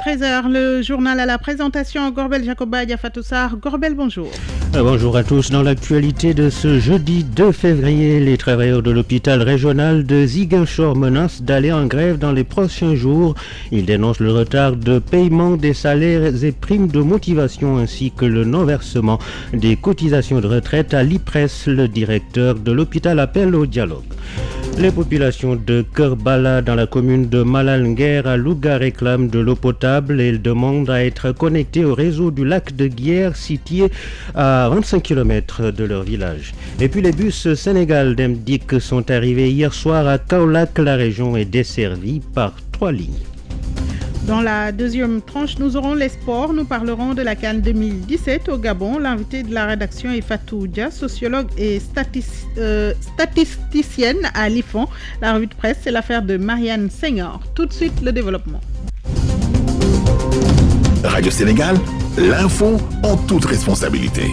13h, le journal à la présentation, Gorbel Jacoba Diafatoussar. Gorbel, bonjour. Bonjour à tous. Dans l'actualité de ce jeudi 2 février, les travailleurs de l'hôpital régional de Ziguinchor menacent d'aller en grève dans les prochains jours. Ils dénoncent le retard de paiement des salaires et primes de motivation ainsi que le non-versement des cotisations de retraite à l'IPRES. Le directeur de l'hôpital appelle au dialogue. Les populations de Kerbala dans la commune de Malalnguer à Louga réclament de l'eau potable et demandent à être connectées au réseau du lac de Guiers situé à 25 km de leur village. Et puis les bus Sénégal d'Emdik sont arrivés hier soir à Kaolack. La région est desservie par 3 lignes. Dans la deuxième tranche, nous aurons les sports. Nous parlerons de la CAN 2017 au Gabon. L'invité de la rédaction est Fatou Dia, sociologue et statisticienne à l'IFON. La revue de presse, c'est l'affaire de Marianne Senghor. Tout de suite, le développement. Radio Sénégal, l'info en toute responsabilité.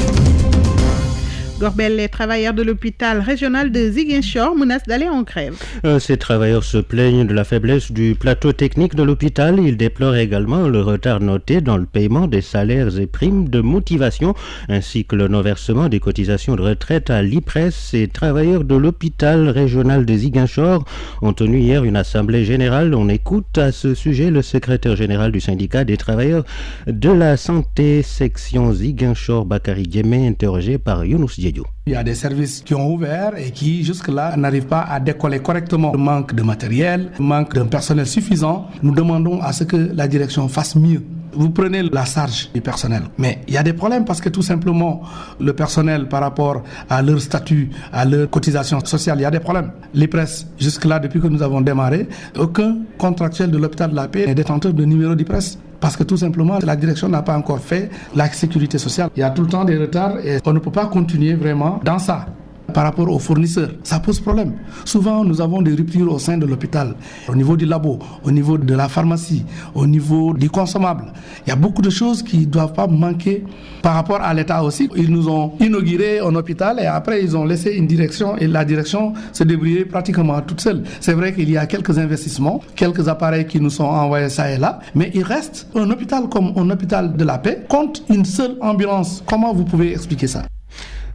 Gorbel, les travailleurs de l'hôpital régional de Ziguinchor menacent d'aller en grève. Ces travailleurs se plaignent de la faiblesse du plateau technique de l'hôpital. Ils déplorent également le retard noté dans le paiement des salaires et primes de motivation, ainsi que le non-versement des cotisations de retraite à l'IPRES. Ces travailleurs de l'hôpital régional de Ziguinchor ont tenu hier une assemblée générale. On écoute à ce sujet le secrétaire général du syndicat des travailleurs de la santé, section Ziguinchor, Bakary Diémé, interrogé par Younous Diédhiou. Il y a des services qui ont ouvert et qui jusque-là n'arrivent pas à décoller correctement. Le manque de matériel, le manque d'un personnel suffisant. Nous demandons à ce que la direction fasse mieux. Vous prenez la charge du personnel, mais il y a des problèmes parce que tout simplement le personnel par rapport à leur statut, à leur cotisation sociale, il y a des problèmes. L'IPRES, jusque-là depuis que nous avons démarré, aucun contractuel de l'hôpital de la Paix n'est détenteur de numéro d'IPRES. Parce que tout simplement, la direction n'a pas encore fait la sécurité sociale. Il y a tout le temps des retards et on ne peut pas continuer vraiment dans ça. Par rapport aux fournisseurs, ça pose problème. Souvent, nous avons des ruptures au sein de l'hôpital, au niveau du labo, au niveau de la pharmacie, au niveau du consommable. Il y a beaucoup de choses qui ne doivent pas manquer par rapport à l'État aussi. Ils nous ont inauguré un hôpital et après, ils ont laissé une direction et la direction se débrouillait pratiquement toute seule. C'est vrai qu'il y a quelques investissements, quelques appareils qui nous sont envoyés ça et là, mais il reste un hôpital comme un hôpital de la paix contre une seule ambulance. Comment vous pouvez expliquer ça ?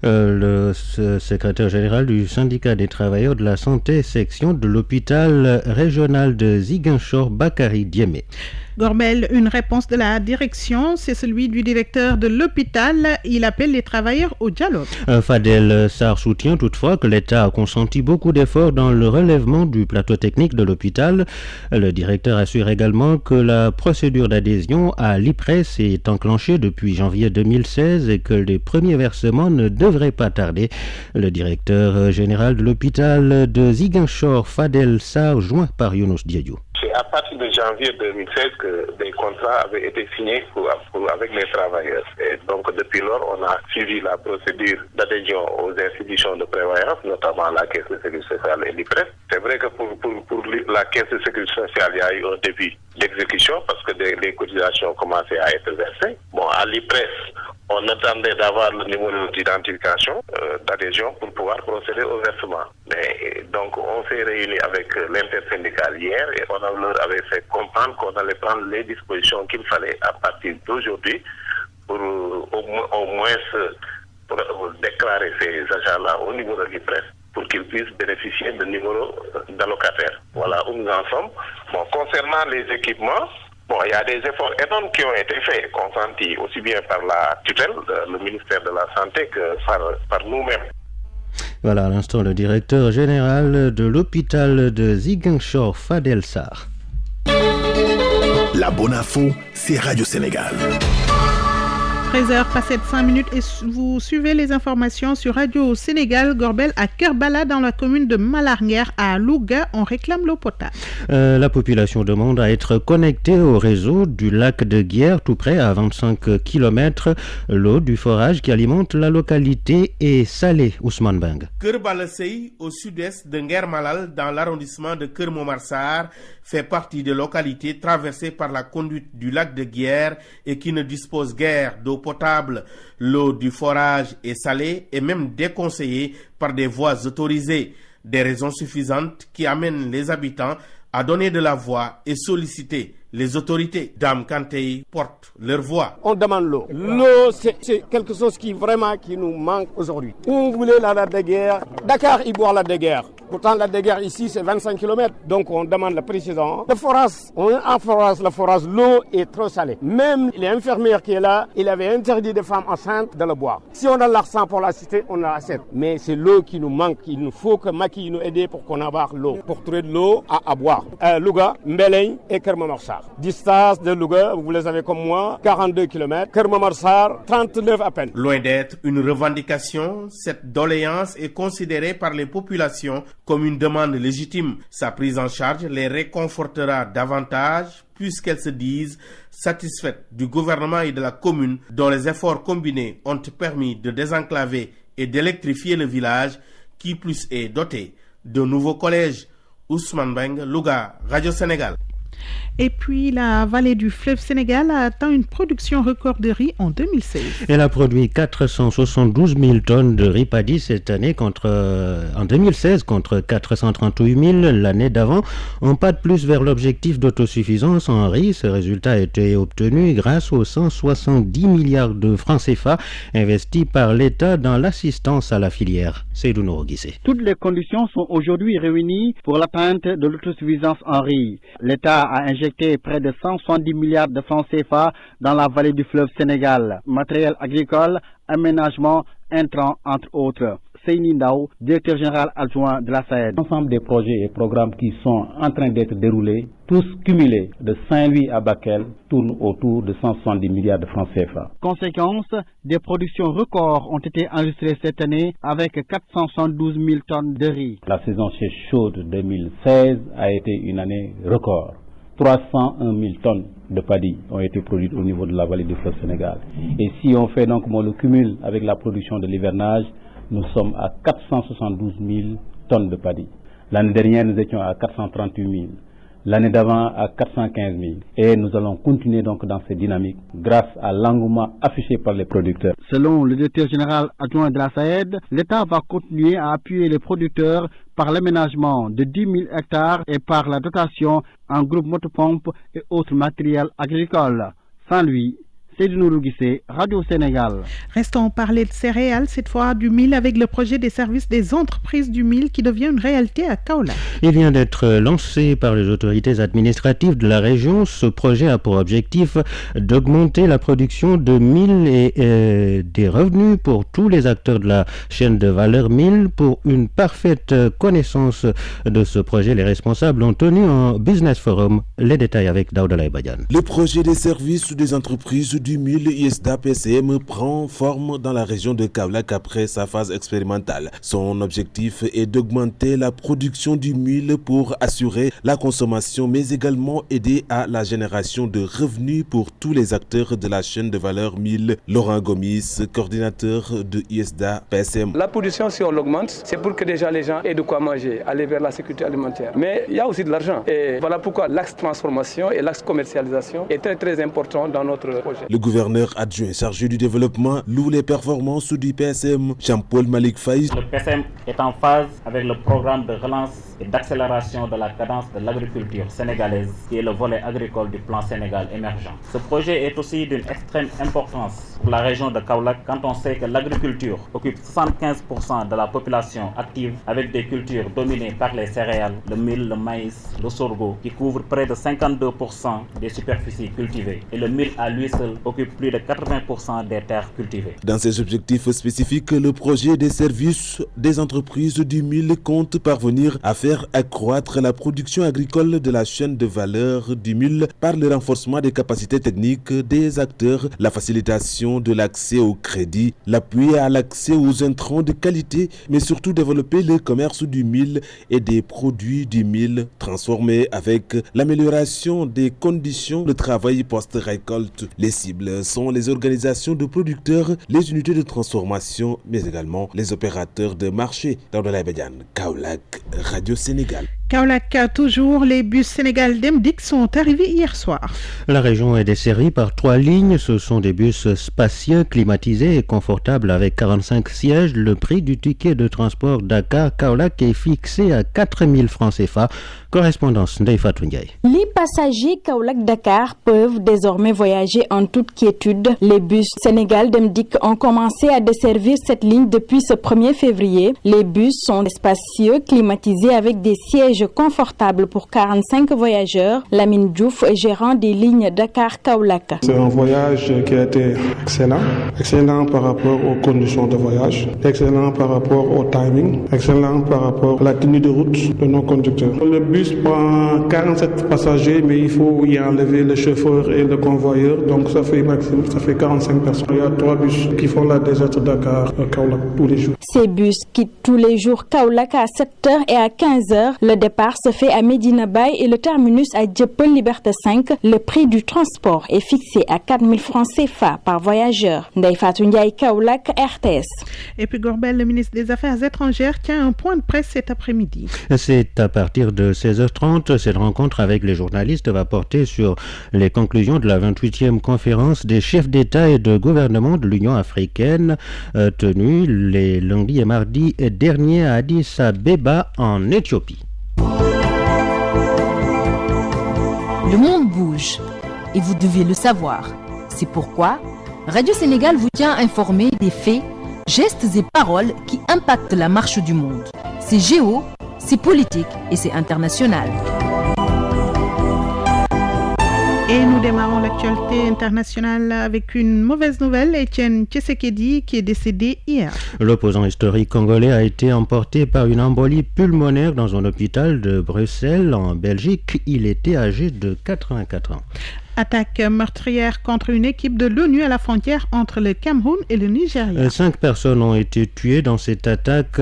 Le secrétaire général du syndicat des travailleurs de la santé, section de l'hôpital régional de Ziguinchor, Bakary Diémé. Gorbel, une réponse de la direction, c'est celui du directeur de l'hôpital. Il appelle les travailleurs au dialogue. Fadel Sarr soutient toutefois que l'État a consenti beaucoup d'efforts dans le relèvement du plateau technique de l'hôpital. Le directeur assure également que la procédure d'adhésion à l'IPRES est enclenchée depuis janvier 2016 et que les premiers versements ne devraient pas tarder. Le directeur général de l'hôpital de Ziguinchor, Fadel Sarr, joint par Younous Diédhiou. C'est à partir de janvier 2016 que des contrats avaient été signés avec les travailleurs. Et donc depuis lors, on a suivi la procédure d'adhésion aux institutions de prévoyance, notamment la Caisse de sécurité sociale et l'IPRES. C'est vrai que pour la Caisse de sécurité sociale, il y a eu un début d'exécution parce que les cotisations commençaient à être versées. Bon, à l'IPRES, on attendait d'avoir le numéro d'identification d'adhésion pour pouvoir procéder au versement. Mais donc on s'est réunis avec l'intersyndicale hier et on leur avait fait comprendre qu'on allait prendre les dispositions qu'il fallait à partir d'aujourd'hui pour au moins pour déclarer ces agents-là au niveau de l'IPRES pour qu'ils puissent bénéficier de numéros d'allocataires. Voilà où nous en sommes. Bon, concernant les équipements, il y a des efforts énormes qui ont été faits, consentis aussi bien par la tutelle, le ministère de la Santé, que par nous-mêmes. Voilà, à l'instant, le directeur général de l'hôpital de Ziguinchor, Fadel Sarr. La bonne info, c'est Radio Sénégal. 13h passées de 5 minutes et vous suivez les informations sur Radio Sénégal. Gorbel à Kerbala dans la commune de Malalnguer à Louga, on réclame l'eau potable. La population demande à être connectée au réseau du lac de Guiers, tout près à 25 km. L'eau du forage qui alimente la localité est salée. Ousmane Bang. Kerbala Sey, au sud-est de Nguer Malal, dans l'arrondissement de Keur Momar Sarr, fait partie de localités traversées par la conduite du lac de Guiers et qui ne disposent guère d'eau potable. L'eau du forage est salée et même déconseillée par des voies autorisées. Des raisons suffisantes qui amènent les habitants à donner de la voix et solliciter Les autorités, Dame Kantei, portent leur voix. On demande l'eau. L'eau, c'est quelque chose qui nous manque aujourd'hui. On voulait la date de guerre. Dakar, il boit la de guerre. Pourtant, la de guerre ici, c'est 25 km. Donc, on demande le président. Le forage, l'eau est trop salée. Même l'infirmière qui est là, il avait interdit des femmes enceintes de le boire. Si on a l'argent pour la cité, on l'achète. Mais c'est l'eau qui nous manque. Il nous faut que Macky nous aide pour qu'on ait l'eau. Pour trouver de l'eau à boire. Louga, Mbeleng et Kermamarsar. Distance de Louga, vous les avez comme moi, 42 km. Kermamarsar, 39 à peine. Loin d'être une revendication, cette doléance est considérée par les populations comme une demande légitime. Sa prise en charge les réconfortera davantage puisqu'elles se disent satisfaites du gouvernement et de la commune dont les efforts combinés ont permis de désenclaver et d'électrifier le village qui plus est doté de nouveaux collèges. Ousmane Beng, Louga, Radio Sénégal. Et puis, la vallée du fleuve Sénégal a atteint une production record de riz en 2016. Elle a produit 472 000 tonnes de riz paddy cette année en 2016 contre 438 000 l'année d'avant. Un pas de plus vers l'objectif d'autosuffisance en riz. Ce résultat a été obtenu grâce aux 170 milliards de francs CFA investis par l'État dans l'assistance à la filière. Seydou Nouro Guissé. Toutes les conditions sont aujourd'hui réunies pour l'atteinte de l'autosuffisance en riz. L'État a injecté près de 170 milliards de francs CFA dans la vallée du fleuve Sénégal. Matériel agricole, aménagement, intrants, entre autres. Seyni Ndao, directeur général adjoint de la SAED. L'ensemble des projets et programmes qui sont en train d'être déroulés, tous cumulés de Saint-Louis à Bakel, tournent autour de 170 milliards de francs CFA. Conséquence, des productions records ont été enregistrées cette année avec 472 000 tonnes de riz. La saison sèche chaude 2016 a été une année record. 301 000 tonnes de paddy ont été produites au niveau de la vallée du fleuve Sénégal. Et si on fait donc le cumul avec la production de l'hivernage, nous sommes à 472 000 tonnes de paddy. L'année dernière, nous étions à 438 000. L'année d'avant, à 415 000. Et nous allons continuer donc dans cette dynamique grâce à l'engouement affiché par les producteurs. Selon le directeur général adjoint de la SAED, l'État va continuer à appuyer les producteurs par l'aménagement de 10 000 hectares et par la dotation en groupe motopompe et autres matériels agricoles. Sans lui, Seydou Nouro Guissé, Radio Sénégal. Restons parler de céréales, cette fois du mil, avec le projet des services des entreprises du mil qui devient une réalité à Kaolack. Il vient d'être lancé par les autorités administratives de la région. Ce projet a pour objectif d'augmenter la production de mil et des revenus pour tous les acteurs de la chaîne de valeur mil. Pour une parfaite connaissance de ce projet, les responsables ont tenu un business forum. Les détails avec Daouda Laïbadian. Le projet des services des entreprises du mil ISDA PCM prend forme dans la région de Kaolack après sa phase expérimentale. Son objectif est d'augmenter la production du mil pour assurer la consommation mais également aider à la génération de revenus pour tous les acteurs de la chaîne de valeur mil. Laurent Gomis, coordinateur de ISDA PCM. La production, si on l'augmente, c'est pour que déjà les gens aient de quoi manger, aller vers la sécurité alimentaire. Mais il y a aussi de l'argent. Et voilà pourquoi l'axe transformation et l'axe commercialisation est très très important dans notre projet. Le gouverneur adjoint chargé du développement loue les performances du PSM. Jean-Paul Malik Faïs. Le PSM est en phase avec le programme de relance et d'accélération de la cadence de l'agriculture sénégalaise, qui est le volet agricole du plan Sénégal émergent. Ce projet est aussi d'une extrême importance pour la région de Kaolack quand on sait que l'agriculture occupe 75% de la population active avec des cultures dominées par les céréales, le mil, le maïs, le sorgho, qui couvrent près de 52% des superficies cultivées. Et le mil à lui seul occupe plus de 80% des terres cultivées. Dans ces objectifs spécifiques, le projet des services des entreprises du mil compte parvenir à faire accroître la production agricole de la chaîne de valeur du mil par le renforcement des capacités techniques des acteurs, la facilitation de l'accès au crédit, l'appui à l'accès aux intrants de qualité, mais surtout développer le commerce du mil et des produits du mil transformés avec l'amélioration des conditions de travail post-récolte. Les cibles sont les organisations de producteurs, les unités de transformation, mais également les opérateurs de marché. Dans Kaolack, Radio Sénégal. Kaolack, toujours, les bus Sénégal Demdik sont arrivés hier soir. La région est desservie par 3 lignes. Ce sont des bus spacieux, climatisés et confortables avec 45 sièges. Le prix du ticket de transport Dakar-Kaolack est fixé à 4 000 francs CFA. Correspondance Ndeye Fatou Ndiaye. Les passagers Kaolack-Dakar peuvent désormais voyager en toute quiétude. Les bus Sénégal Demdik ont commencé à desservir cette ligne depuis ce 1er février. Les bus sont spacieux, climatisés avec des sièges confortables pour 45 voyageurs. Lamine Diouf, gérant des lignes Dakar-Kaolack. C'est un voyage qui a été excellent par rapport aux conditions de voyage, excellent par rapport au timing, excellent par rapport à la tenue de route de nos conducteurs. Le bus prend 47 passagers, mais il faut y enlever le chauffeur et le convoyeur, donc ça fait 45 personnes. Il y a 3 bus qui font la desserte Dakar-Kaolack tous les jours. Ces bus quittent tous les jours Kaolack à 7h et à 15h. Le départ se fait à Medina Bay et le terminus à Dieuppeul Liberté 5. Le prix du transport est fixé à 4 000 francs CFA par voyageur. Ndeye Fatou Ndiaye, Kaolack, RTS. Et puis Gorbel, le ministre des Affaires étrangères, tient un point de presse cet après-midi. C'est à partir de 16h30. Cette rencontre avec les journalistes va porter sur les conclusions de la 28e conférence des chefs d'État et de gouvernement de l'Union africaine tenue les lundis et mardis derniers à Addis Abeba en Éthiopie. Le monde bouge et vous devez le savoir. C'est pourquoi Radio Sénégal vous tient informé des faits, gestes et paroles qui impactent la marche du monde. C'est géo, c'est politique et c'est international. Et nous démarrons l'actualité internationale avec une mauvaise nouvelle. Étienne Tshisekedi qui est décédé hier. L'opposant historique congolais a été emporté par une embolie pulmonaire dans un hôpital de Bruxelles en Belgique. Il était âgé de 84 ans. Attaque meurtrière contre une équipe de l'ONU à la frontière entre le Cameroun et le Nigeria. 5 personnes ont été tuées dans cette attaque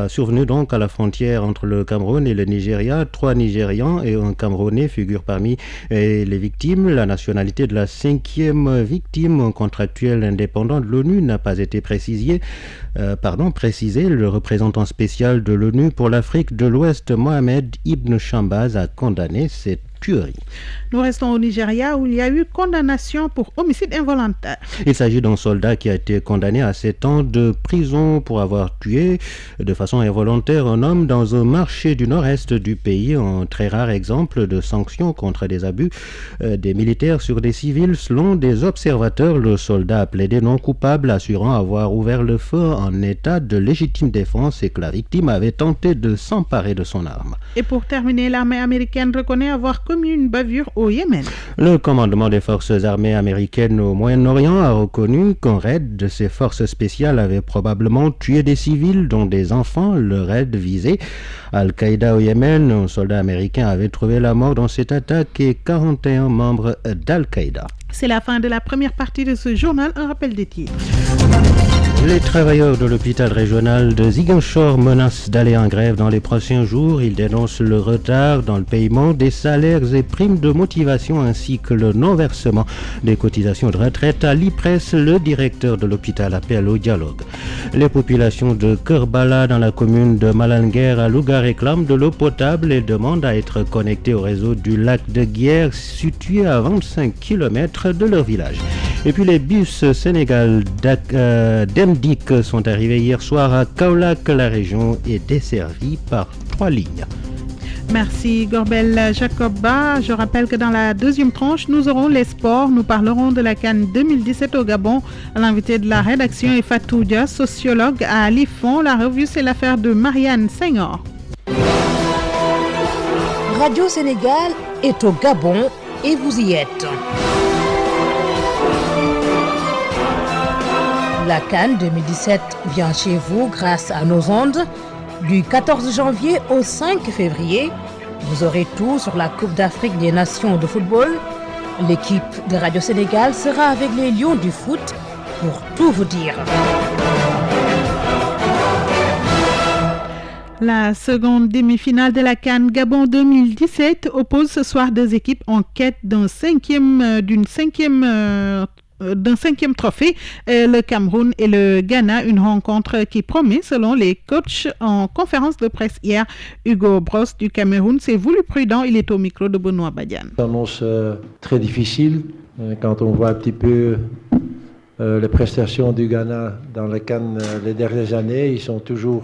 survenue donc à la frontière entre le Cameroun et le Nigeria. 3 Nigérians et un Camerounais figurent parmi les victimes. La nationalité de la 5e victime contractuelle indépendante de l'ONU n'a pas été précisée. Le représentant spécial de l'ONU pour l'Afrique de l'Ouest, Mohamed Ibn Chambaz, a condamné cette tuerie. Nous restons au Nigeria où il y a eu condamnation pour homicide involontaire. Il s'agit d'un soldat qui a été condamné à 7 ans de prison pour avoir tué de façon involontaire un homme dans un marché du nord-est du pays. Un très rare exemple de sanctions contre des abus des militaires sur des civils. Selon des observateurs, le soldat a plaidé non coupable, assurant avoir ouvert le feu en état de légitime défense et que la victime avait tenté de s'emparer de son arme. Et pour terminer, l'armée américaine reconnaît avoir commis une bavure au Yémen. Le commandement des forces armées américaines au Moyen-Orient a reconnu qu'un raid de ses forces spéciales avait probablement tué des civils, dont des enfants. Le raid visait Al-Qaïda au Yémen. Un soldat américain avait trouvé la mort dans cette attaque et 41 membres d'Al-Qaïda. C'est la fin de la première partie de ce journal. Un rappel des titres. Les travailleurs de l'hôpital régional de Ziguinchor menacent d'aller en grève dans les prochains jours. Ils dénoncent le retard dans le paiement des salaires et primes de motivation ainsi que le non-versement des cotisations de retraite. À l'IPRES, le directeur de l'hôpital appelle au dialogue. Les populations de Kerbala dans la commune de Malanguer à Louga réclament de l'eau potable et demandent à être connectées au réseau du lac de Guiers situé à 25 km de leur village. Et puis les bus Sénégal Demdik sont arrivés hier soir à Kaolack. La région est desservie par 3 lignes. Merci Gorbel Jacoba. Je rappelle que dans la deuxième tranche, nous aurons les sports. Nous parlerons de la CAN 2017 au Gabon. L'invité de la rédaction est Fatou Dia, sociologue à Lifon. La revue, c'est l'affaire de Marianne Senghor. Radio Sénégal est au Gabon et vous y êtes. La CAN 2017 vient chez vous grâce à nos ondes. Du 14 janvier au 5 février, vous aurez tout sur la Coupe d'Afrique des Nations de football. L'équipe de Radio Sénégal sera avec les Lions du foot pour tout vous dire. La seconde demi-finale de la CAN Gabon 2017 oppose ce soir deux équipes en quête d'une cinquième d'un 5e trophée, le Cameroun et le Ghana, une rencontre qui promet selon les coachs en conférence de presse hier. Hugo Bross du Cameroun s'est voulu prudent, il est au micro de Benoît Badiane. Ça annonce très difficile quand on voit un petit peu les prestations du Ghana dans la CAN les dernières années. Ils sont toujours,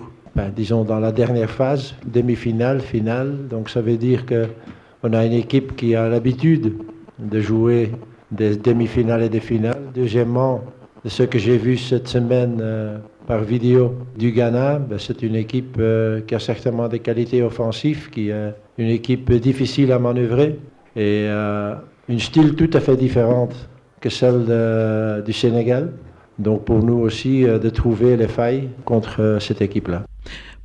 disons, dans la dernière phase, demi-finale, finale. Donc ça veut dire qu'on a une équipe qui a l'habitude de jouer des demi-finales et des finales. Deuxièmement, de ce que j'ai vu cette semaine par vidéo du Ghana, c'est une équipe qui a certainement des qualités offensives, qui est une équipe difficile à manœuvrer et une style tout à fait différente que celle du Sénégal. Donc pour nous aussi de trouver les failles contre cette équipe-là.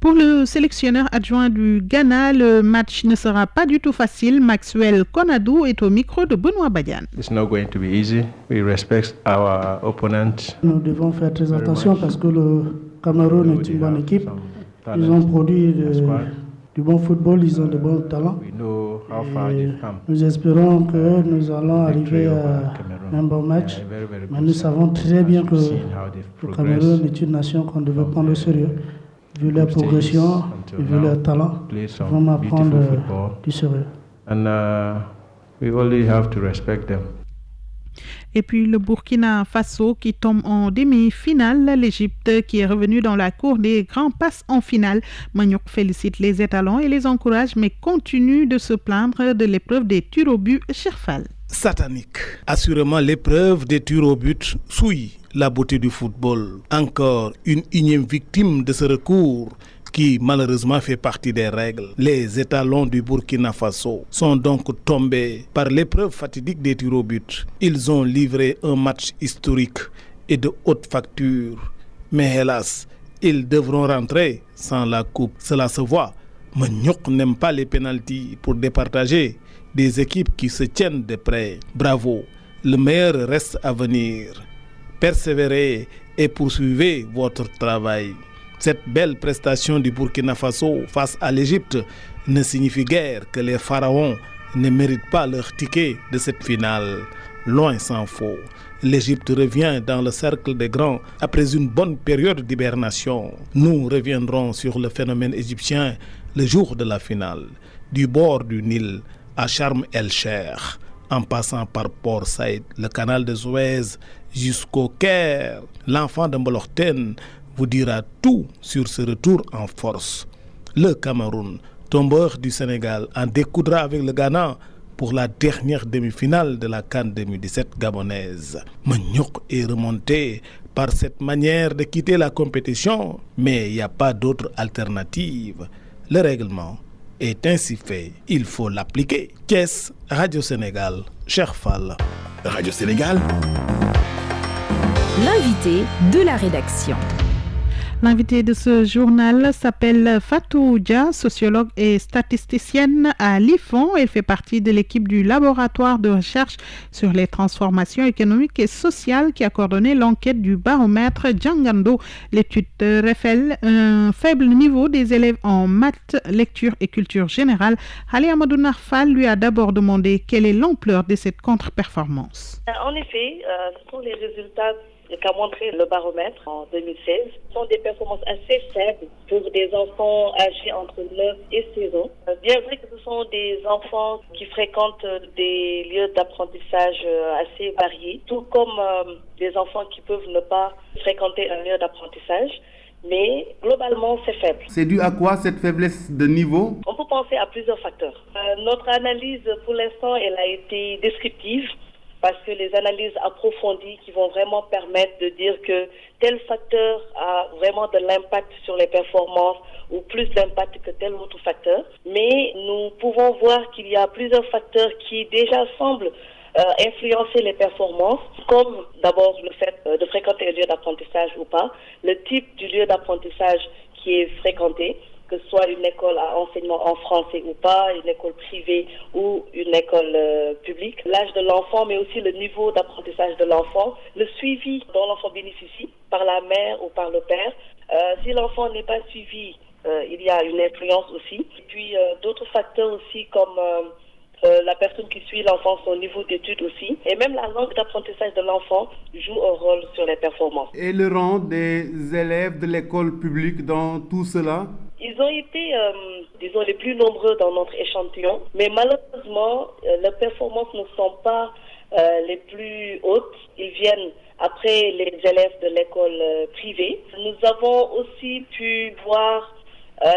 Pour le sélectionneur adjoint du Ghana, le match ne sera pas du tout facile. Maxwell Konadou est au micro de Benoît Badiane. It's not going to be easy. We respect our opponent. Nous devons faire très attention parce que le Cameroun est une bonne équipe. Ils ont produit du bon football, ils ont de bons talents. Nous espérons que nous allons arriver à un bon match. Mais nous savons très bien que le Cameroun est une nation qu'on devait prendre au sérieux. Vu leur progression, vu leur talent, vraiment prendre du sérieux. And we only have to respect them. Et puis le Burkina Faso qui tombe en demi-finale, l'Égypte qui est revenue dans la cour des grands passe en finale. Magnouk félicite les étalons et les encourage, mais continue de se plaindre de l'épreuve des tirs au but. Cherfal. Satanique. Assurément, l'épreuve des tirs au but souille la beauté du football. Encore une énième victime de ce recours qui malheureusement fait partie des règles. Les étalons du Burkina Faso sont donc tombés par l'épreuve fatidique des tirs au but. Ils ont livré un match historique et de haute facture. Mais hélas, ils devront rentrer sans la coupe. Cela se voit. Magnouk n'aime pas les pénaltys pour départager des équipes qui se tiennent de près. Bravo, le meilleur reste à venir. Persévérez et poursuivez votre travail. Cette belle prestation du Burkina Faso face à l'Égypte ne signifie guère que les pharaons ne méritent pas leur ticket de cette finale. Loin s'en faut. L'Égypte revient dans le cercle des grands après une bonne période d'hibernation. Nous reviendrons sur le phénomène égyptien le jour de la finale. Du bord du Nil à Sharm el-Sheikh, en passant par Port Saïd, le canal de Suez jusqu'au Caire, l'enfant de Mbolokten vous dira tout sur ce retour en force. Le Cameroun, tombeur du Sénégal, en découdra avec le Ghana pour la dernière demi-finale de la CAN 2017 gabonaise. Magnouk est remonté par cette manière de quitter la compétition, mais il n'y a pas d'autre alternative. Le règlement est ainsi fait, il faut l'appliquer. Thiès, Radio Sénégal, Cherfal. Radio Sénégal. L'invité de la rédaction. L'invitée de ce journal s'appelle Fatou Dia, sociologue et statisticienne à l'IFON. Elle fait partie de l'équipe du laboratoire de recherche sur les transformations économiques et sociales qui a coordonné l'enquête du baromètre Djangando. L'étude révèle un faible niveau des élèves en maths, lecture et culture générale. Ali Amadou Narfal lui a d'abord demandé quelle est l'ampleur de cette contre-performance. En effet, ce sont les résultats qu'a montré le baromètre en 2016. Ce sont des performances assez faibles pour des enfants âgés entre 9 et 16 ans. Bien vrai que ce sont des enfants qui fréquentent des lieux d'apprentissage assez variés, tout comme des enfants qui peuvent ne pas fréquenter un lieu d'apprentissage. Mais globalement, c'est faible. C'est dû à quoi cette faiblesse de niveau? On peut penser à plusieurs facteurs. Notre analyse, pour l'instant, elle a été descriptive, parce que les analyses approfondies qui vont vraiment permettre de dire que tel facteur a vraiment de l'impact sur les performances ou plus d'impact que tel autre facteur. Mais nous pouvons voir qu'il y a plusieurs facteurs qui déjà semblent influencer les performances, comme d'abord le fait de fréquenter un lieu d'apprentissage ou pas, le type du lieu d'apprentissage qui est fréquenté, que ce soit une école à enseignement en français ou pas, une école privée ou une école publique, l'âge de l'enfant, mais aussi le niveau d'apprentissage de l'enfant, le suivi dont l'enfant bénéficie par la mère ou par le père. Si l'enfant n'est pas suivi, il y a une influence aussi. Et puis d'autres facteurs aussi comme la personne qui suit l'enfant, son niveau d'études aussi. Et même la langue d'apprentissage de l'enfant joue un rôle sur les performances. Et le rang des élèves de l'école publique dans tout cela? Ils ont été, disons, les plus nombreux dans notre échantillon, mais malheureusement, leurs performances ne sont pas les plus hautes. Ils viennent après les élèves de l'école privée. Nous avons aussi pu voir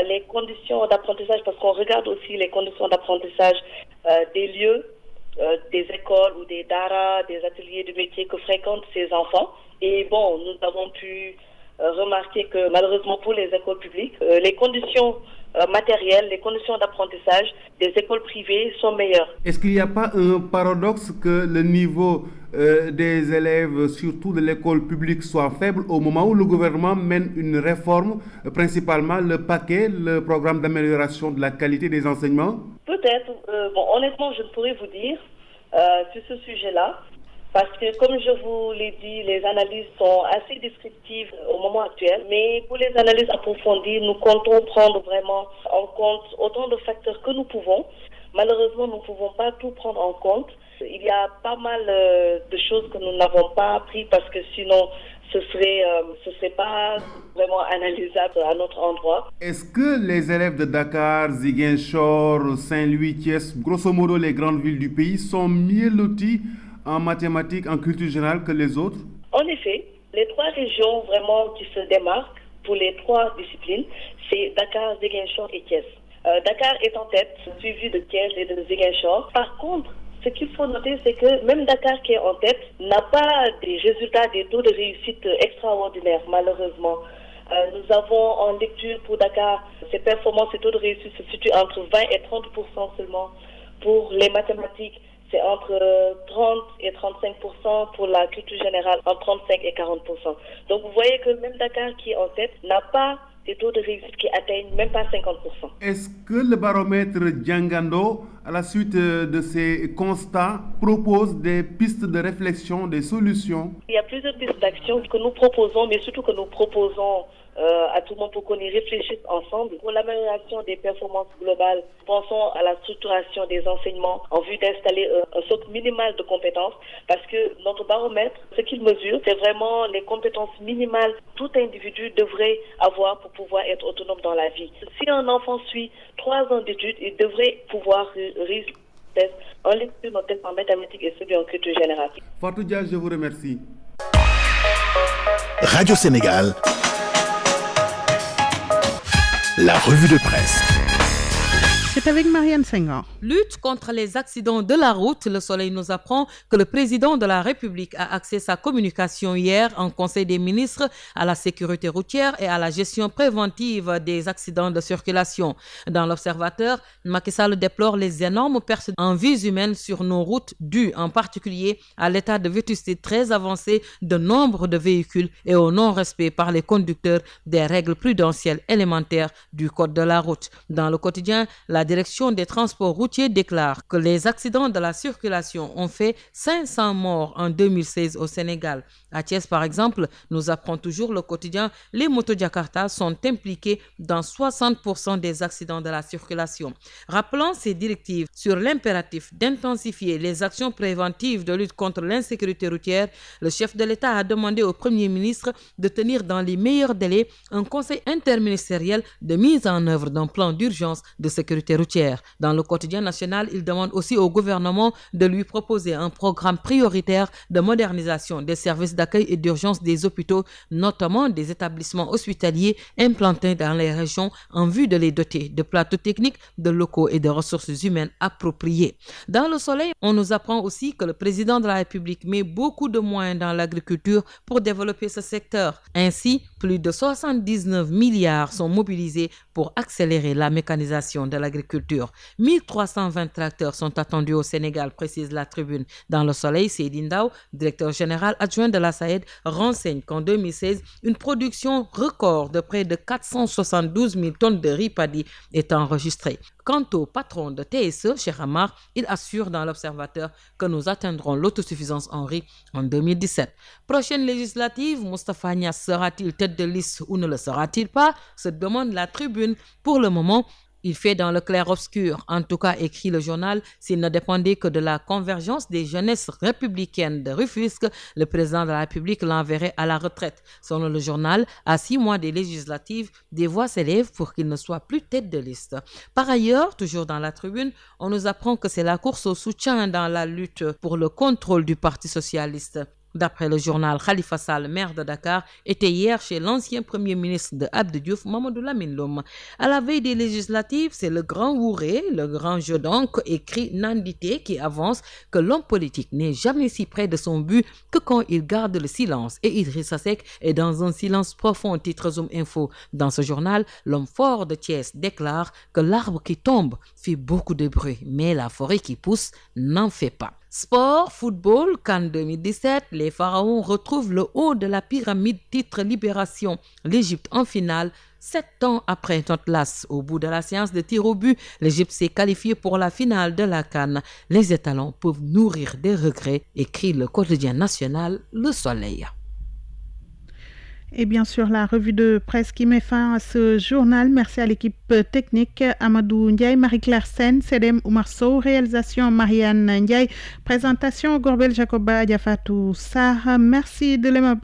les conditions d'apprentissage, parce qu'on regarde aussi les conditions d'apprentissage des lieux, des écoles ou des daras, des ateliers de métier que fréquentent ces enfants. Et bon, nous avons pu remarquer que malheureusement pour les écoles publiques, les conditions matérielles, les conditions d'apprentissage des écoles privées sont meilleures. Est-ce qu'il n'y a pas un paradoxe que le niveau des élèves, surtout de l'école publique, soit faible au moment où le gouvernement mène une réforme, principalement le paquet, le programme d'amélioration de la qualité des enseignements? Peut-être. Bon, honnêtement, je ne pourrais vous dire sur ce sujet-là. Parce que, comme je vous l'ai dit, les analyses sont assez descriptives au moment actuel. Mais pour les analyses approfondies, nous comptons prendre vraiment en compte autant de facteurs que nous pouvons. Malheureusement, nous ne pouvons pas tout prendre en compte. Il y a pas mal de choses que nous n'avons pas pris parce que sinon, ce serait pas vraiment analysable à notre endroit. Est-ce que les élèves de Dakar, Ziguinchor, Saint-Louis, Thiès, grosso modo les grandes villes du pays, sont mieux lotis en mathématiques, en culture générale que les autres? En effet, les trois régions vraiment qui se démarquent pour les trois disciplines, c'est Dakar, Ziguinchor et Thiès. Dakar est en tête, suivi de Thiès et de Ziguinchor. Par contre, ce qu'il faut noter, c'est que même Dakar qui est en tête n'a pas des résultats, des taux de réussite extraordinaires, malheureusement. Nous avons en lecture pour Dakar, ces performances, ces taux de réussite se situent entre 20 et 30% seulement. Pour les mathématiques, c'est entre 30 et 35%, pour la culture générale, entre 35 et 40%. Donc vous voyez que même Dakar qui est en tête n'a pas des taux de réussite qui atteignent même pas 50%. Est-ce que le baromètre Djangando, à la suite de ces constats, propose des pistes de réflexion, des solutions? Il y a plusieurs pistes d'action que nous proposons, mais surtout que nous proposons à tout le monde pour qu'on y réfléchisse ensemble. Pour l'amélioration des performances globales, pensons à la structuration des enseignements en vue d'installer un socle minimal de compétences, parce que notre baromètre, ce qu'il mesure, c'est vraiment les compétences minimales que tout individu devrait avoir pour pouvoir être autonome dans la vie. Si un enfant suit 3 ans d'études, il devrait pouvoir réussir en lecture, en mathématiques et celui en culture générale. Fatou Dia, je vous remercie. Radio Sénégal, la revue de presse. C'est avec Marianne Senghor. Lutte contre les accidents de la route. Le Soleil nous apprend que le président de la République a axé sa communication hier en Conseil des ministres à la sécurité routière et à la gestion préventive des accidents de circulation. Dans l'Observateur, Macky Sall déplore les énormes pertes en vies humaines sur nos routes dues en particulier à l'état de vétusté très avancé de nombre de véhicules et au non-respect par les conducteurs des règles prudentielles élémentaires du Code de la route. Dans le quotidien, la direction des transports routiers déclare que les accidents de la circulation ont fait 500 morts en 2016 au Sénégal. À Thiès, par exemple, nous apprend toujours le quotidien, les motos Jakarta sont impliquées dans 60% des accidents de la circulation. Rappelant ces directives sur l'impératif d'intensifier les actions préventives de lutte contre l'insécurité routière, le chef de l'État a demandé au Premier ministre de tenir dans les meilleurs délais un conseil interministériel de mise en œuvre d'un plan d'urgence de sécurité routière. Dans le quotidien national, il demande aussi au gouvernement de lui proposer un programme prioritaire de modernisation des services d'accueil et d'urgence des hôpitaux, notamment des établissements hospitaliers implantés dans les régions en vue de les doter de plateaux techniques, de locaux et de ressources humaines appropriées. Dans le Soleil, on nous apprend aussi que le président de la République met beaucoup de moyens dans l'agriculture pour développer ce secteur. Ainsi, plus de 79 milliards sont mobilisés pour accélérer la mécanisation de l'agriculture. 1320 tracteurs sont attendus au Sénégal, précise la Tribune. Dans le Soleil, Seydine Ndao, directeur général adjoint de la SAED, renseigne qu'en 2016, une production record de près de 472 000 tonnes de riz paddy est enregistrée. Quant au patron de TSE, Cheikh Amar, il assure dans l'Observateur que nous atteindrons l'autosuffisance en riz en 2017. Prochaine législative, Moustapha Niasse sera-t-il tête de liste ou ne le sera-t-il pas? Se demande la Tribune. Pour le moment, Il fait dans le clair-obscur. En tout cas, écrit le journal, s'il ne dépendait que de la convergence des jeunesses républicaines de Rufisque, le président de la République l'enverrait à la retraite. Selon le journal, à 6 mois des législatives, des voix s'élèvent pour qu'il ne soit plus tête de liste. Par ailleurs, toujours dans la Tribune, on nous apprend que c'est la course au soutien dans la lutte pour le contrôle du Parti socialiste. D'après le journal, Khalifa Sall, maire de Dakar, était hier chez l'ancien premier ministre de Abdou Diouf, Mamadou Lamine Loum. À la veille des législatives, c'est le grand Wouré, le grand jeu d'encre, écrit Nandité, qui avance que l'homme politique n'est jamais si près de son but que quand il garde le silence. Et Idrissa Seck est dans un silence profond, titre Zoom Info. Dans ce journal, l'homme fort de Thiès déclare que l'arbre qui tombe fait beaucoup de bruit, mais la forêt qui pousse n'en fait pas. Sport, football, CAN 2017, les Pharaons retrouvent le haut de la pyramide, titre Libération. L'Égypte en finale, 7 ans après notre lasse. Au bout de la séance de tir au but, l'Égypte s'est qualifiée pour la finale de la CAN. Les étalons peuvent nourrir des regrets, écrit le quotidien national Le Soleil. Et bien sûr, la revue de presse qui met fin à ce journal. Merci à l'équipe technique, Amadou Ndiaye, Marie-Claire Sen, Sedem Oumarso, réalisation Marianne Ndiaye, présentation Gorbel Jacoba Diafatou Sarr. Merci de l'écoute.